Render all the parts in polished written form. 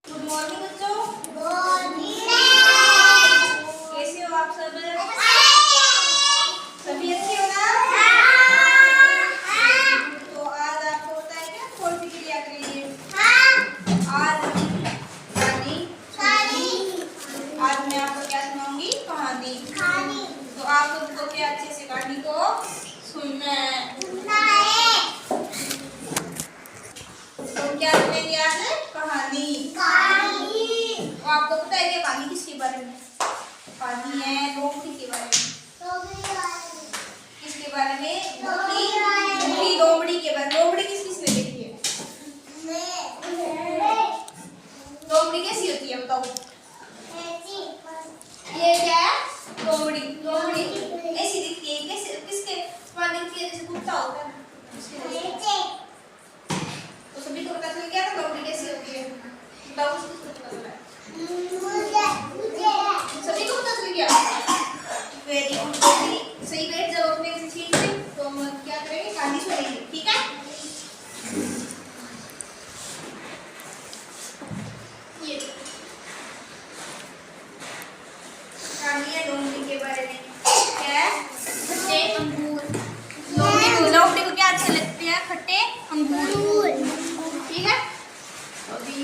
Good morning बच्चों। कैसे हो आप सब? सभी अच्छे हो ना? तो आज आपको पता है क्या कौन सी क्रिया करेंगे? आज आज मैं आपको क्या सुनाऊंगी? कहानी। तो आप लोगों को क्या अच्छे से कहानी को सुनना है। तो क्या सुनेंगे आज? कहानी। तो आपको पता है क्या कहानी किसके बारे में? कहानी है लोमड़ी के बारे में। किसके बारे में? लोमड़ी। लोमड़ी के बारे में। लोमड़ी किस किसने देखी है? लोमड़ी कैसी होती है बताओ? ये क्या है? लोमड़ी। लोमड़ी ऐसी दिखती है। कैसे किसके समान दिखती है? जैसे कुत्ता होता है ना। तो सभी को पता चल गया ना लोमड़ी कैसी होती है? बताओ किसको पता चला? सभी को पता चल गया। Very good. सही बैठ जाओ अपने सीट पे। तो हम क्या करेंगे? कहानी सुनेंगे, ठीक है? ये कहानी है लोमड़ी के बारे में। क्या है? खट्टे अंगूर। लोमड़ी को क्या अच्छे लगते हैं? खट्टे अंगूर, ठीक है? अभी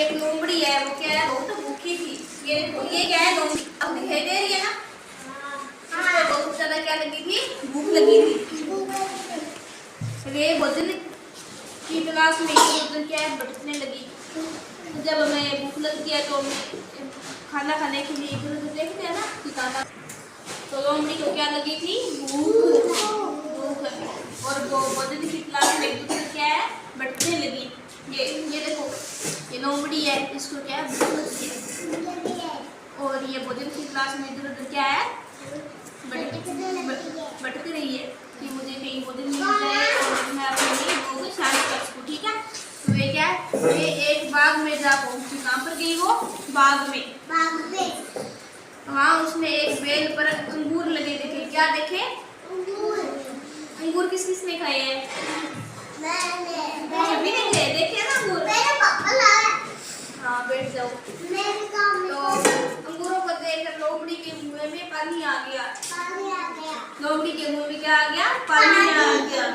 एक लोमड़ी है, वो क्या है? बहुत भूखी थी। ये देखो, ये क्या है? लोमड़ी अब दिखाई दे रही है ना? इसको बहुत ज्यादा क्या लगी थी? भूख लगी थी। ये भोजन की तलाश में इधर क्या है? भटकने लगी। जब हमें भूख लगती है तो हमें खाना खाने के लिए इधर उधर देखते हैं ना ठिकाना। तो लोमड़ी को क्या लगी थी? भूख। और वो भोजन की तलाश में एक दूसरे क्या है? भटकने लगी। ये देखो, ये लोमड़ी है, इसको क्या है? भूख लगती है। और ये भोजन की तलाश में इधर उधर क्या है? भटक रही है कि मुझे कहीं भोजन मिल जाए और मैं अपने लिए भूख शांत कर सकूं, ठीक है? तो ये क्या है? ये एक बाग में जा पहुंची। कहाँ पर गई वो? बाग में। हाँ, उसने एक बेल पर अंगूर लगे देखे। क्या देखे? अंगूर किस किसने खाए हैं? सभी ने खाए। देखे ना अंगूर? हाँ, बैठ जाओ। तो अंगूरों को देखकर लोमड़ी के मुंह में पानी आ गया। लोमड़ी के मुंह में क्या आ गया? पानी आ गया।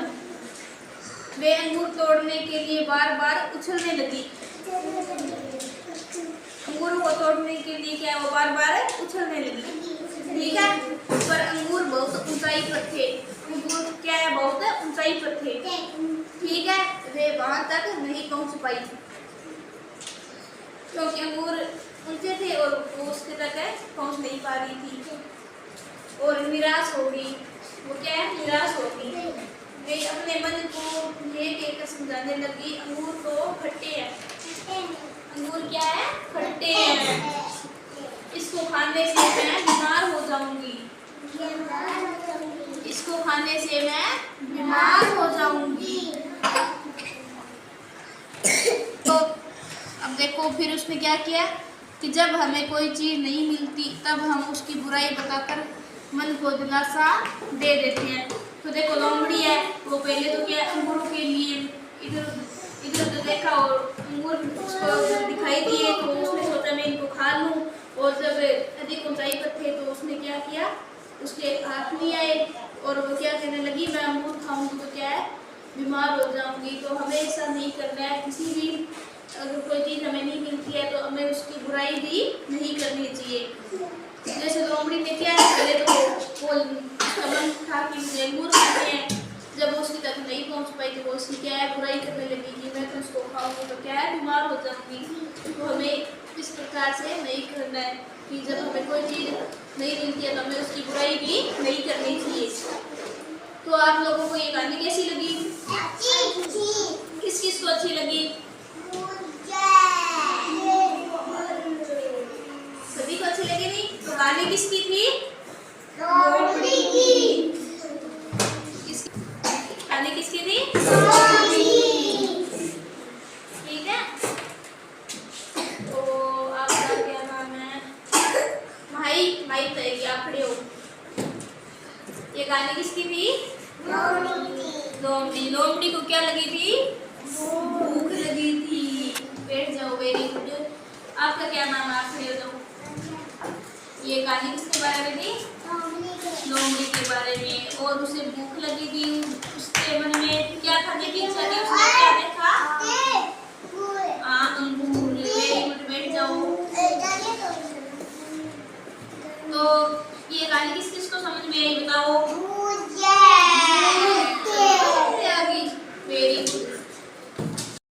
वे अंगूर तोड़ने के लिए बार बार उछलने लगी। अंगूरों को तोड़ने के लिए क्या वो बार बार उछलने लगी, ठीक है? पर अंगूर बहुत ऊंचाई पर थे। अंगूर क्या है? बहुत ऊंचाई पर थे, ठीक है? वे वहां तक नहीं पहुंच पाई क्योंकि अंगूर ऊंचे थे और वो उसके तक पहुंच नहीं पा रही थी और निराश हो गई। वो क्या है? निराश हो गई। वे अपने मन को ये कहकर समझाने लगी, अंगूर तो खट्टे हैं। अंगूर क्या है? खट्टे हैं। इसको खाने से मैं बीमार हो जाऊंगी। इसको खाने से मैं बीमार हो जाऊंगी। तो अब देखो, फिर उसने क्या किया कि जब हमें कोई चीज नहीं मिलती तब हम उसकी बुराई बताकर मन को दिलासा दे देते हैं। तो देखो, लोमड़ी है, वो पहले तो क्या अंगूरों के लिए इधर उधर देखा और अंगूर उसको दिखाई दिए तो उसने सोचा मैं इनको खा लूं। और जब अधिक ऊंचाई पर थे तो उसने क्या किया? उसके हाथ नहीं आए और वो क्या कहने लगी, मैं अंगूर खाऊंगी तो क्या है? बीमार हो जाऊंगी। तो हमें ऐसा नहीं करना है। किसी भी अगर कोई चीज़ हमें नहीं मिलती है तो हमें उसकी बुराई भी नहीं करनी चाहिए। जैसे लोमड़ी ने क्या है? पहले तो वो मन था कि मुझे अंगूर खाने हैं। जब वो उसकी तक नहीं पहुंच पाई तो वो उसकी क्या है? बुराई करने लगी कि मैं तो उसको खाऊंगी तो क्या है? बीमार हो जाऊंगी। तो हमें इस प्रकार से नहीं करना है कि जब हमें कोई चीज़ नहीं मिलती है तो हमें उसकी बुराई भी नहीं करनी चाहिए। तो आप लोगों को ये कहानी कैसी लगी? किस किस को अच्छी लगी? सभी को अच्छी लगी नहीं? तो कहानी किसकी थी? लोमड़ी की। कहानी किसकी थी? ठीक है? तो आपका क्या नाम है? माई तय, आप खड़े हो। ये कहानी किसकी थी? लोमड़ी। लोमड़ी को क्या लगी थी? भूख लगी थी। क्या नाम आप है तो ये कहानी किसके बारे में थी? लोमड़ी के बारे में। और उसे भूख लगी थी, उसके मन में क्या खाने की इच्छा थी, उसने क्या देखा? अंगूर। वेरी गुड, बैठ जाओ। तो ये कहानी किस किस को समझ में आई बताओ?